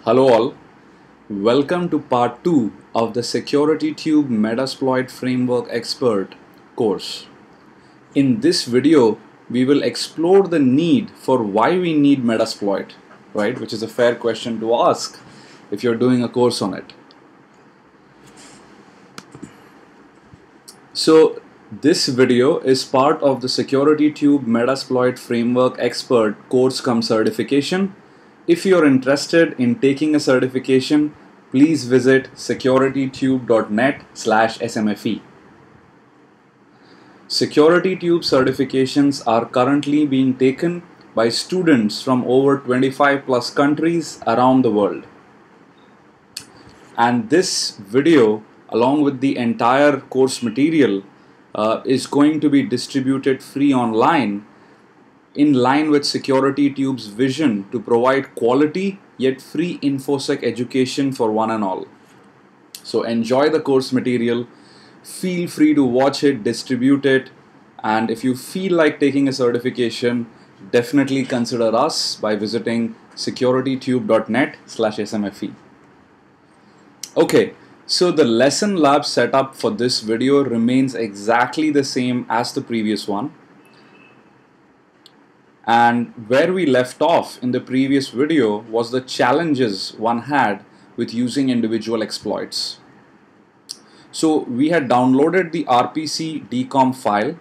Hello all, welcome to part 2 of the Security Tube Metasploit Framework Expert course. In this video, we will explore the need for why we need Metasploit, right? Which is a fair question to ask if you're doing a course on it. So this video is part of the Security Tube Metasploit Framework Expert course cum certification. If you're interested in taking a certification, please visit securitytube.net/smfe. SecurityTube certifications are currently being taken by students from over 25 plus countries around the world. And this video, along with the entire course material, is going to be distributed free online in line with SecurityTube's vision to provide quality yet free InfoSec education for one and all. So enjoy the course material, feel free to watch it, distribute it, and if you feel like taking a certification, definitely consider us by visiting securitytube.net/smfe. Okay, so the lesson lab setup for this video remains exactly the same as the previous one. And where we left off in the previous video was the challenges one had with using individual exploits. So we had downloaded the RPC decom file,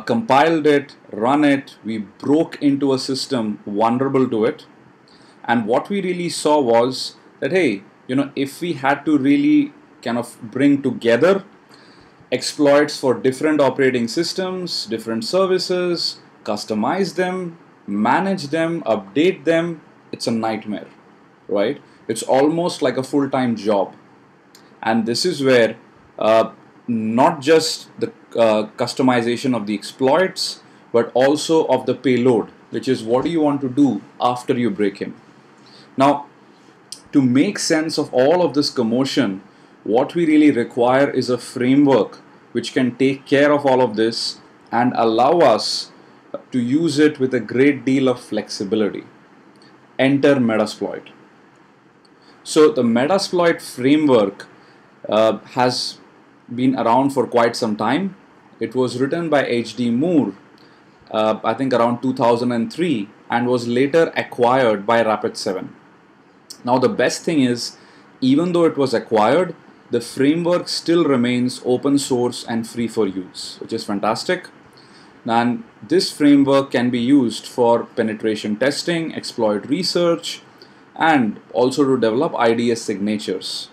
compiled it, run it, we broke into a system vulnerable to it, and what we really saw was that, hey, if we had to really kind of bring together exploits for different operating systems, different services, customize them, manage them, update them, it's a nightmare, right? It's almost like a full-time job. And this is where not just the customization of the exploits, but also of the payload, which is what do you want to do after you break in. Now, to make sense of all of this commotion, what we really require is a framework which can take care of all of this and allow us to use it with a great deal of flexibility. Enter Metasploit. So the Metasploit framework has been around for quite some time. It was written by H.D. Moore, I think around 2003, and was later acquired by Rapid7. Now the best thing is, even though it was acquired, the framework still remains open source and free for use, which is fantastic. And this framework can be used for penetration testing, exploit research, and also to develop IDS signatures.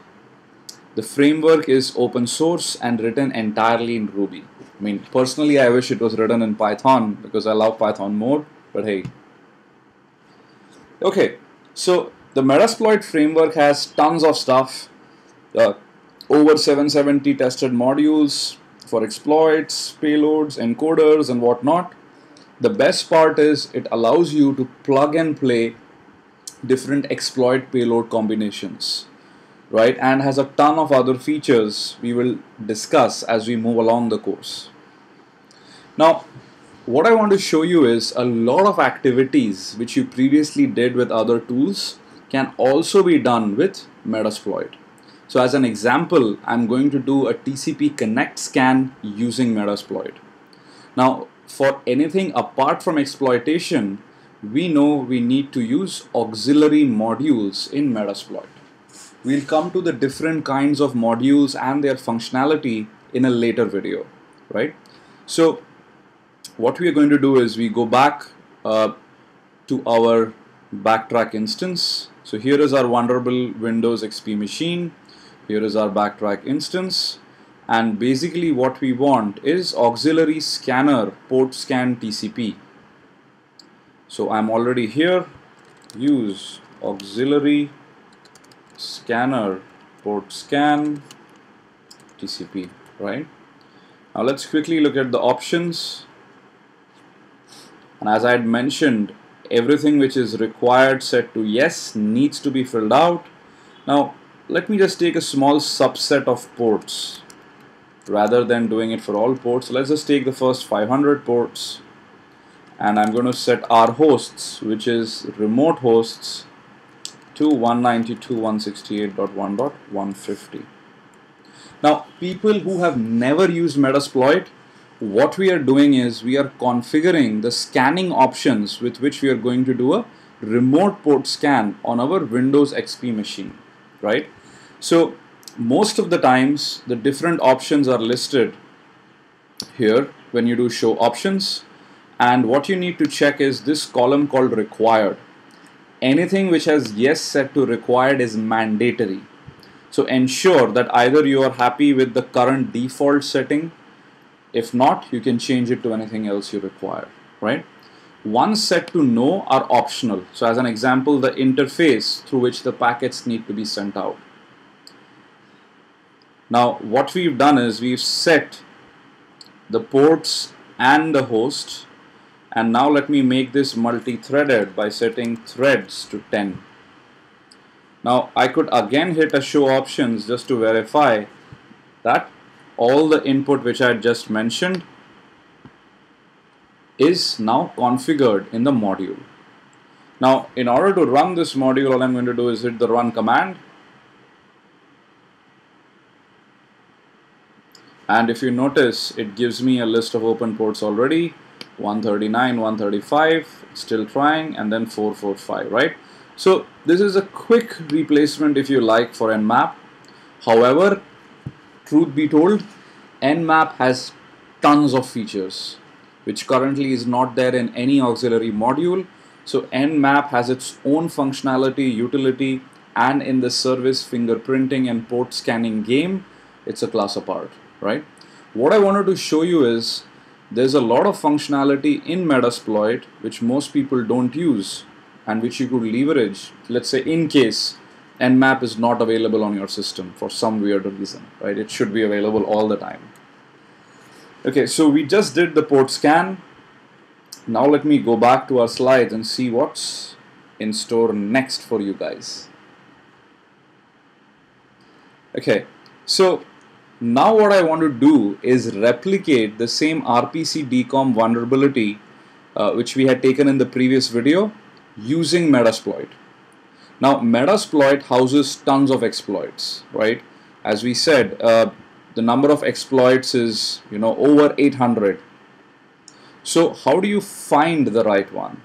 The framework is open source and written entirely in Ruby. I mean, personally, I wish it was written in Python because I love Python more, but hey. Okay, so the Metasploit framework has tons of stuff, over 770 tested modules for exploits, payloads, encoders, and whatnot. The best part is it allows you to plug and play different exploit payload combinations, right? And has a ton of other features we will discuss as we move along the course. Now, what I want to show you is a lot of activities which you previously did with other tools can also be done with Metasploit. So as an example, I'm going to do a TCP connect scan using Metasploit. Now, for anything apart from exploitation, we know we need to use auxiliary modules in Metasploit. We'll come to the different kinds of modules and their functionality in a later video, right? So what we are going to do is we go back to our backtrack instance. So here is our vulnerable Windows XP machine. Here is our backtrack instance, and basically what we want is auxiliary scanner port scan TCP. So I'm already here, use auxiliary scanner port scan TCP, right? Now let's quickly look at the options. And as I had mentioned, everything which is required set to yes needs to be filled out. Now let me just take a small subset of ports rather than doing it for all ports. Let's just take the first 500 ports, and I'm going to set our hosts, which is remote hosts, to 192.168.1.150. Now, people who have never used Metasploit, what we are doing is we are configuring the scanning options with which we are going to do a remote port scan on our Windows XP machine, right? So most of the times the different options are listed here when you do show options, and what you need to check is this column called required. Anything which has yes set to required is mandatory. So ensure that either you are happy with the current default setting. If not, you can change it to anything else you require, right? Ones set to no are optional. So as an example, the interface through which the packets need to be sent out. Now what we've done is we've set the ports and the host, and now let me make this multi-threaded by setting threads to 10. Now I could again hit a show options just to verify that all the input which I just mentioned is now configured in the module. Now in order to run this module, all I'm going to do is hit the run command, and if you notice, it gives me a list of open ports already. 139, 135, still trying, and then 445, right? So this is a quick replacement, if you like, for Nmap. However, truth be told, Nmap has tons of features which currently is not there in any auxiliary module. So Nmap has its own functionality, utility, and in the service fingerprinting and port scanning game, it's a class apart, right? What I wanted to show you is there's a lot of functionality in Metasploit which most people don't use and which you could leverage, let's say, in case Nmap is not available on your system for some weird reason, right? It should be available all the time. Okay, so we just did the port scan. Now let me go back to our slides and see what's in store next for you guys. Okay, so now what I want to do is replicate the same RPC DCOM vulnerability which we had taken in the previous video using Metasploit. Now Metasploit houses tons of exploits, right? As we said, the number of exploits is over 800. So how do you find the right one?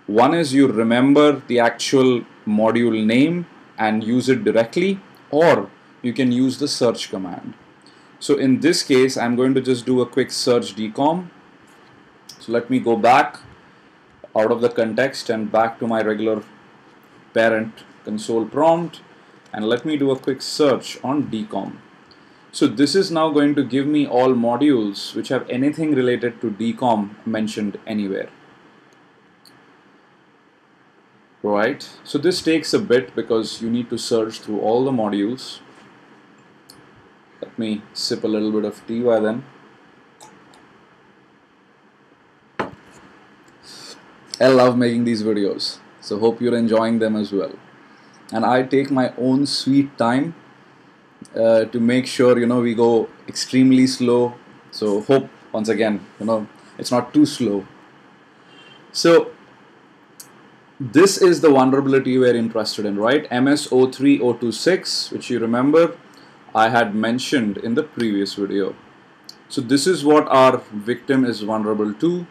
One is you remember the actual module name and use it directly, or you can use the search command. So in this case, I'm going to just do a quick search DCOM. So let me go back out of the context and back to my regular parent console prompt, and let me do a quick search on DCOM. So this is now going to give me all modules which have anything related to DCOM mentioned anywhere. Right, so this takes a bit because you need to search through all the modules. Let me sip a little bit of tea by then. I love making these videos, so hope you're enjoying them as well. And I take my own sweet time to make sure we go extremely slow. So hope once again it's not too slow. So this is the vulnerability we're interested in, right? MS03026, which you remember I had mentioned in the previous video. So this is what our victim is vulnerable to.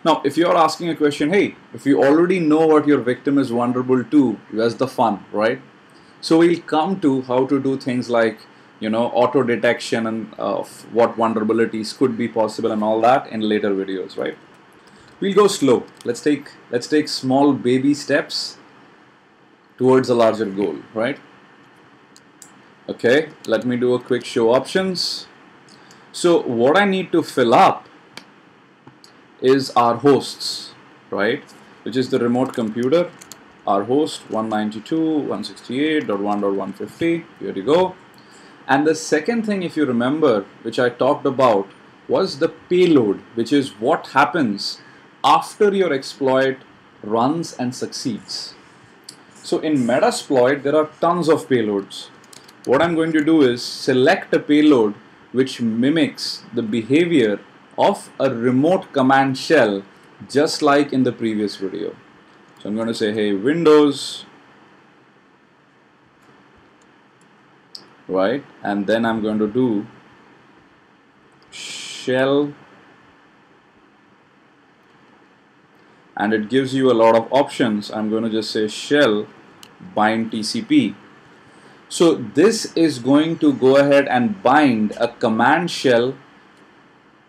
Now if you're asking a question, hey, if you already know what your victim is vulnerable to, where's the fun, right? So we'll come to how to do things like auto detection and of what vulnerabilities could be possible and all that in later videos, right? We'll go slow. Let's take small baby steps towards a larger goal, right? Okay, let me do a quick show options. So what I need to fill up is our hosts, right? Which is the remote computer, our host 192.168.1.150. Here you go. And the second thing, if you remember, which I talked about, was the payload, which is what happens after your exploit runs and succeeds. So in Metasploit, there are tons of payloads. What I'm going to do is select a payload which mimics the behavior of a remote command shell, just like in the previous video. So I'm going to say, hey, Windows right? And then I'm going to do shell, and it gives you a lot of options. I'm going to just say shell bind TCP. So this is going to go ahead and bind a command shell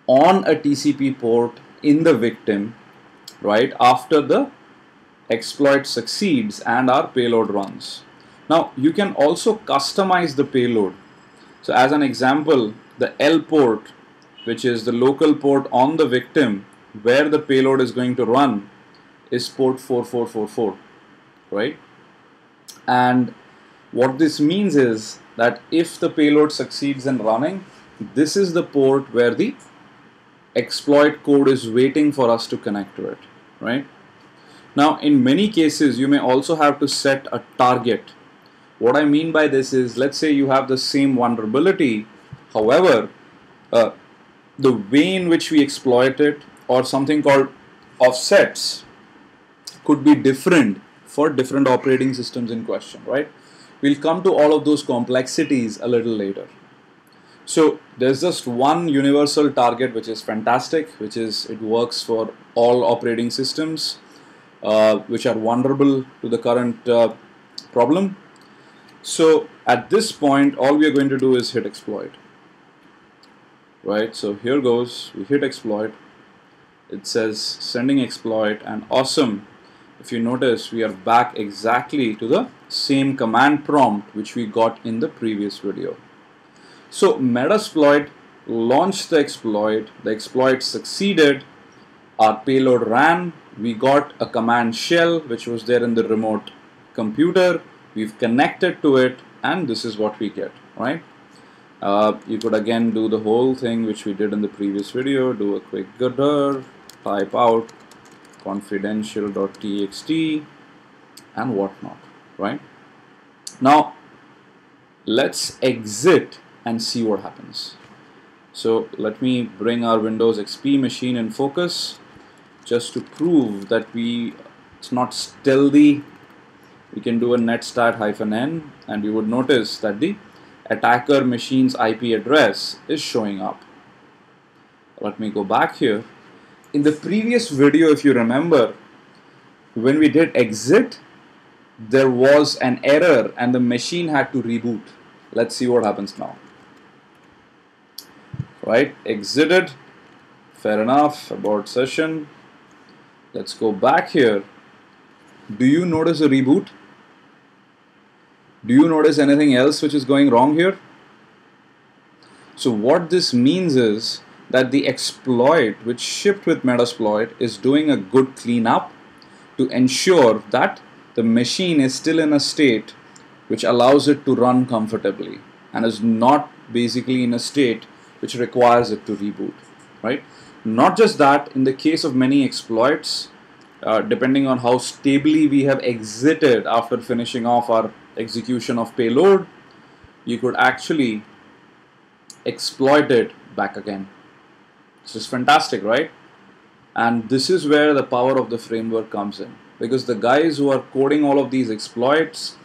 on a TCP port in the victim, right, after the exploit succeeds and our payload runs. Now you can also customize the payload. So as an example, the L port, which is the local port on the victim where the payload is going to run, is port 4444, right? And what this means is that if the payload succeeds in running, this is the port where the exploit code is waiting for us to connect to it, right? Now, in many cases, you may also have to set a target. What I mean by this is, let's say you have the same vulnerability, however, uh, the way in which we exploit it, or something called offsets, could be different for different operating systems in question, right? We'll come to all of those complexities a little later. So there's just one universal target which is fantastic, which is it works for all operating systems which are vulnerable to the current problem. So at this point, all we are going to do is hit exploit, right? So here goes, we hit exploit. It says sending exploit, and awesome. If you notice, we are back exactly to the same command prompt which we got in the previous video. So Metasploit launched the exploit succeeded, our payload ran, we got a command shell which was there in the remote computer, we've connected to it, and this is what we get, right? You could again do the whole thing which we did in the previous video, do a quick gooder, type out confidential.txt and whatnot, right? Now let's exit and see what happens. So let me bring our Windows XP machine in focus just to prove that it's not stealthy. We can do a netstat -n, and you would notice that the attacker machine's IP address is showing up. Let me go back here. In the previous video, if you remember, when we did exit, there was an error and the machine had to reboot. Let's see what happens now. Right, exited, fair enough, abort session. Let's go back here. Do you notice a reboot? Do you notice anything else which is going wrong here? So what this means is that the exploit which shipped with Metasploit is doing a good cleanup to ensure that the machine is still in a state which allows it to run comfortably and is not basically in a state which requires it to reboot, right? Not just that, in the case of many exploits, depending on how stably we have exited after finishing off our execution of payload, you could actually exploit it back again. This is fantastic, right? And this is where the power of the framework comes in, because the guys who are coding all of these exploits,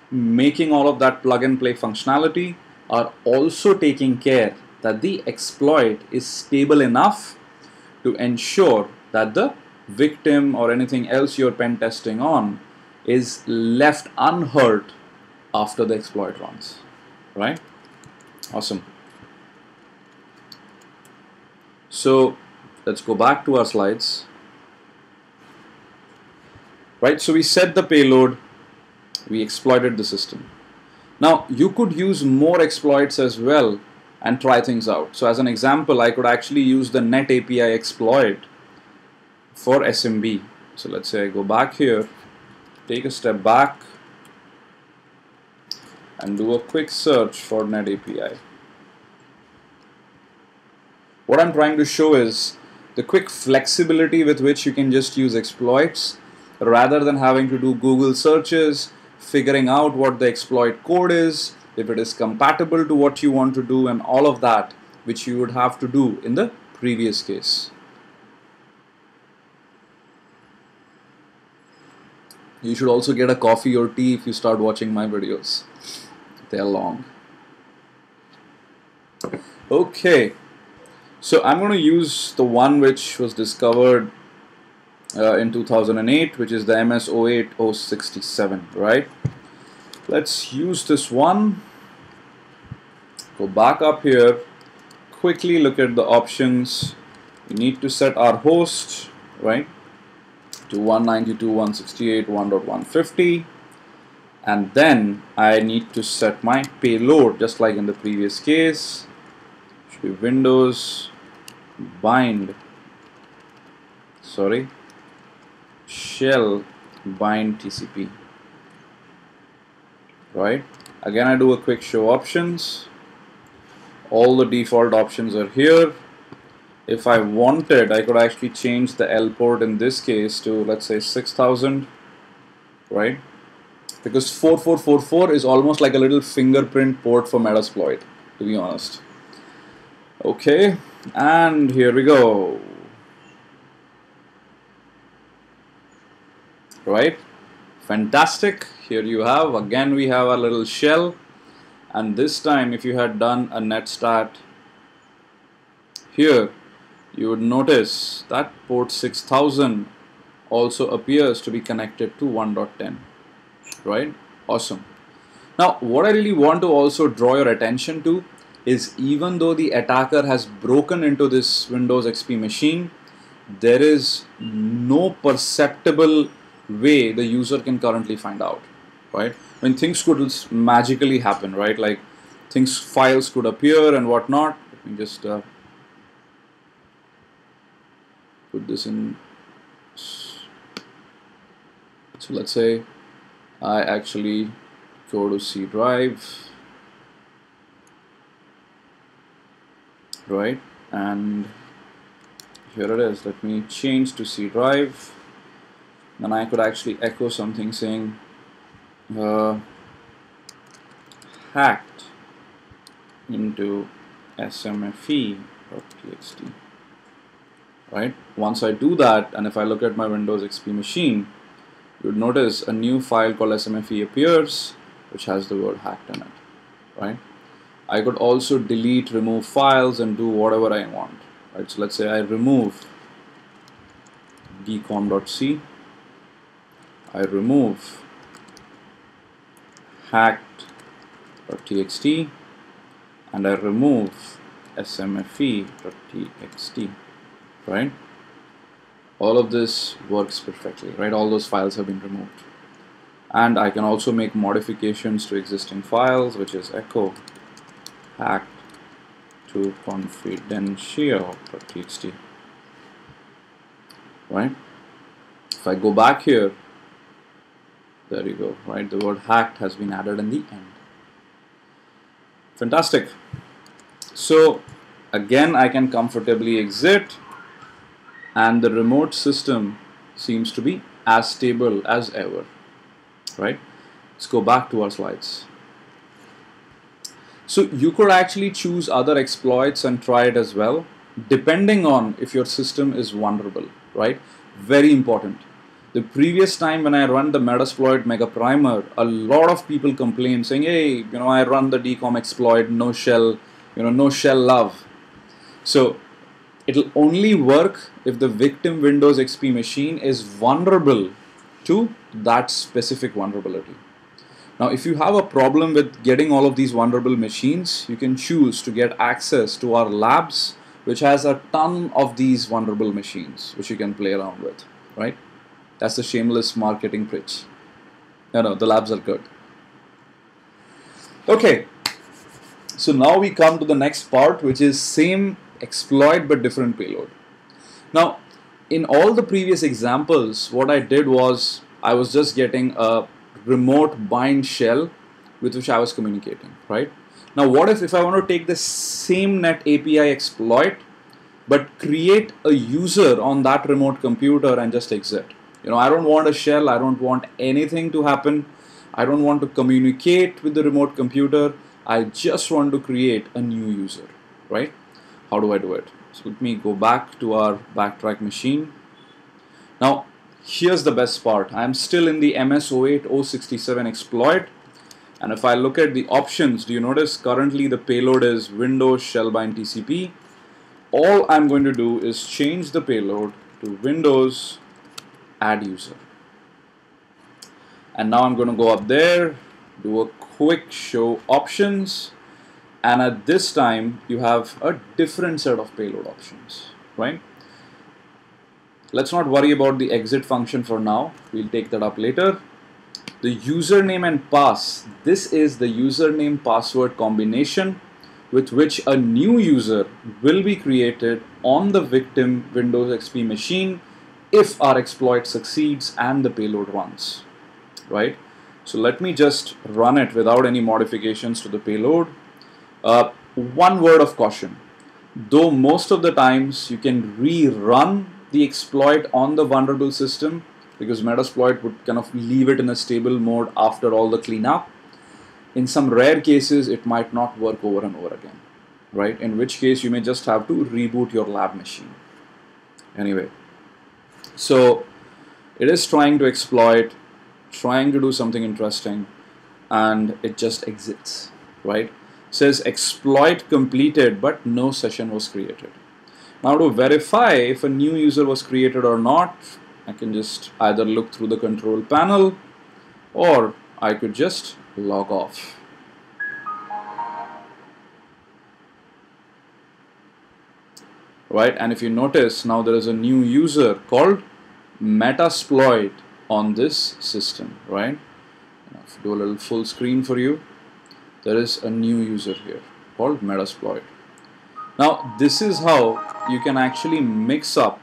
making all of that plug and play functionality, are also taking care that the exploit is stable enough to ensure that the victim or anything else you're pen testing on is left unhurt after the exploit runs, right? Awesome. So let's go back to our slides. Right, so we set the payload, we exploited the system. Now you could use more exploits as well and try things out. So as an example, I could actually use the net API exploit for SMB. So let's say I go back here, take a step back, and do a quick search for net API. What I'm trying to show is the quick flexibility with which you can just use exploits rather than having to do Google searches, figuring out what the exploit code is, if it is compatible to what you want to do, and all of that which you would have to do in the previous case. You should also get a coffee or tea if you start watching my videos. They are long. Okay, so I'm going to use the one which was discovered in 2008, which is the MS08067, right? Let's use this one. Go back up here, quickly look at the options. We need to set our host, right, to 192.168.1.150, and then I need to set my payload just like in the previous case. Should be Windows bind, sorry, shell bind TCP, right? Again, I do a quick show options. All the default options are here. If I wanted, I could actually change the L port in this case to, let's say, 6000, right? Because 4444 is almost like a little fingerprint port for Metasploit, to be honest. Okay, and here we go. Right? Fantastic. Here you have, again we have our little shell, and this time if you had done a netstat here, you would notice that port 6000 also appears to be connected to 1.10, right? Awesome. Now what I really want to also draw your attention to is, even though the attacker has broken into this Windows XP machine, there is no perceptible way the user can currently find out, right? When things could magically happen, right? Like files could appear and whatnot. Let me just put this in. So let's say I actually go to C drive, right? And here it is. Let me change to C drive. Then I could actually echo something saying hacked into smfe.txt, right? Once I do that, and if I look at my Windows XP machine, you would notice a new file called smfe appears, which has the word hacked in it, right? I could also delete, remove files and do whatever I want, right? So let's say I remove dcom.c, I remove hacked.txt, and I remove smfe.txt, right? All of this works perfectly, right? All those files have been removed. And I can also make modifications to existing files, which is echo hacked to confidential.txt, right? If I go back here, there you go, right? The word hacked has been added in the end. Fantastic. So again, I can comfortably exit, and the remote system seems to be as stable as ever, right? Let's go back to our slides. So you could actually choose other exploits and try it as well, depending on if your system is vulnerable, right? Very important. The previous time when I run the Metasploit Mega Primer, a lot of people complained saying, hey, I run the DCOM exploit, no shell, no shell love. So it'll only work if the victim Windows XP machine is vulnerable to that specific vulnerability. Now, if you have a problem with getting all of these vulnerable machines, you can choose to get access to our labs, which has a ton of these vulnerable machines, which you can play around with, right? That's the shameless marketing pitch. No, the labs are good. Okay, so now we come to the next part, which is same exploit but different payload. Now, in all the previous examples, what I did was I was just getting a remote bind shell with which I was communicating, right? Now, what if I want to take the same net API exploit but create a user on that remote computer and just exit? I don't want a shell, I don't want anything to happen, I don't want to communicate with the remote computer, I just want to create a new user, right? How do I do it? So let me go back to our backtrack machine. Now, here's the best part. I'm still in the MS08067 exploit. And if I look at the options, do you notice currently the payload is Windows shell bind TCP. All I'm going to do is change the payload to Windows add user. And now I'm going to go up there, do a quick show options, and at this time you have a different set of payload options, right? Let's not worry about the exit function for now. We'll take that up later. The username and pass. This is the username password combination with which a new user will be created on the victim Windows XP machine if our exploit succeeds and the payload runs, right? So let me just run it without any modifications to the payload. One word of caution, though most of the times you can rerun the exploit on the vulnerable system, because Metasploit would kind of leave it in a stable mode after all the cleanup. In some rare cases, it might not work over and over again, right? In which case you may just have to reboot your lab machine. Anyway, so it is trying to exploit, trying to do something interesting, and it just exits, right? It says exploit completed, but no session was created. Now to verify if a new user was created or not, I can just either look through the control panel or I could just log off. Right, and if you notice, now there is a new user called Metasploit on this system, right? If I do a little full screen for you, there is a new user here called Metasploit. Now this is how you can actually mix up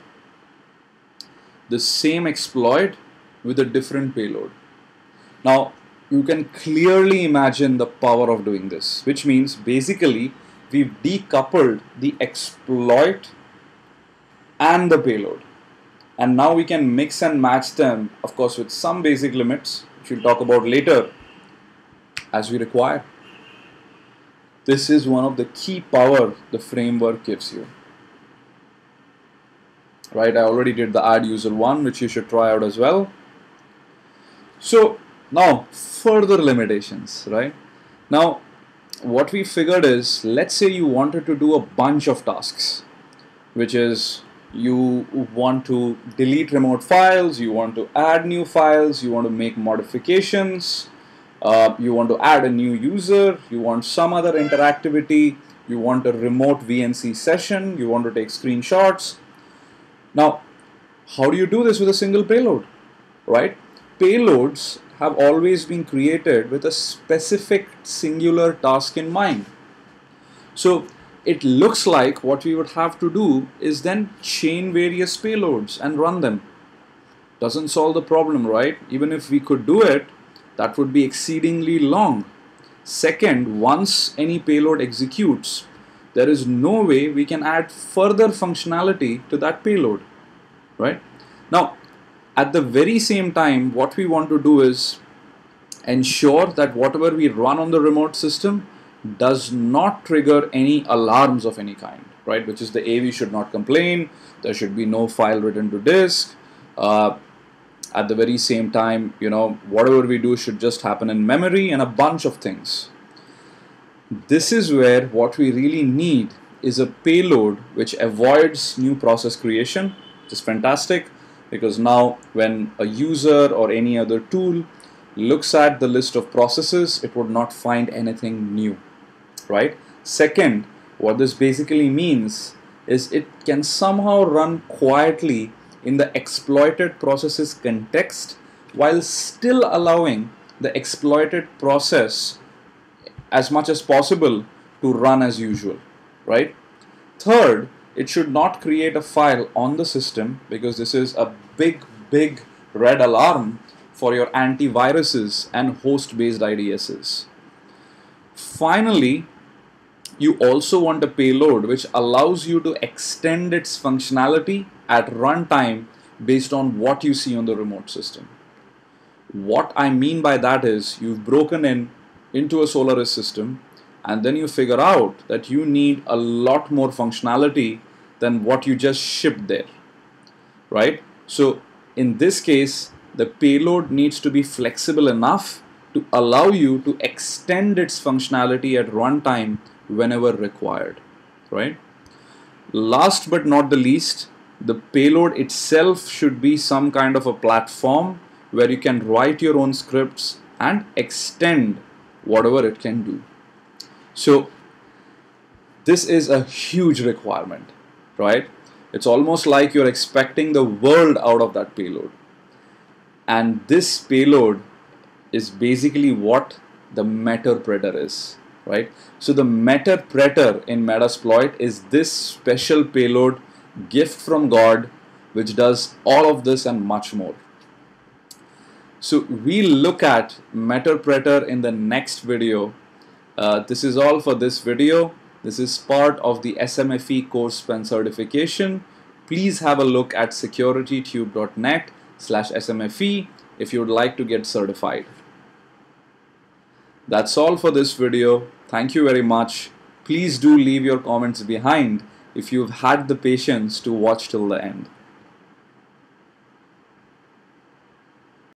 the same exploit with a different payload. Now you can clearly imagine the power of doing this, which means basically we've decoupled the exploit and the payload, and now we can mix and match them, of course with some basic limits which we'll talk about later as we require. This is one of the key power the framework gives you. Right, I already did the add user one, which you should try out as well. So now further limitations, right? Now what we figured is, let's say you wanted to do a bunch of tasks, which is you want to delete remote files, you want to add new files, you want to make modifications, you want to add a new user, you want some other interactivity, you want a remote VNC session, you want to take screenshots. Now, how do you do this with a single payload, right? Payloads have always been created with a specific singular task in mind. So it looks like what we would have to do is then chain various payloads and run them. Doesn't solve the problem, right? Even if we could do it, that would be exceedingly long. Second, once any payload executes, there is no way we can add further functionality to that payload, right? Now, at the very same time, what we want to do is ensure that whatever we run on the remote system does not trigger any alarms of any kind, right? Which is the AV should not complain, there should be no file written to disk. At the very same time, you know, whatever we do should just happen in memory, and a bunch of things. This is where what we really need is a payload which avoids new process creation, which is fantastic, because now when a user or any other tool looks at the list of processes, it would not find anything new, right? Second, what this basically means is it can somehow run quietly in the exploited process's context while still allowing the exploited process as much as possible to run as usual, right? Third, it should not create a file on the system, because this is a big red alarm for your antiviruses and host-based IDSs. Finally, you also want a payload which allows you to extend its functionality at runtime based on what you see on the remote system. What I mean by that is, you've broken into a Solaris system, and then you figure out that you need a lot more functionality than what you just shipped there, right? So in this case, the payload needs to be flexible enough to allow you to extend its functionality at runtime whenever required, right? Last but not the least, the payload itself should be some kind of a platform where you can write your own scripts and extend whatever it can do. So this is a huge requirement, right? It's almost like you're expecting the world out of that payload. And this payload is basically what the Meterpreter is, right? So the Meterpreter in Metasploit is this special payload, gift from God, which does all of this and much more. So we'll look at Meterpreter in the next video. This is all for this video. This is part of the SMFE course and certification. Please have a look at securitytube.net/SMFE if you would like to get certified. That's all for this video. Thank you very much. Please do leave your comments behind if you've had the patience to watch till the end.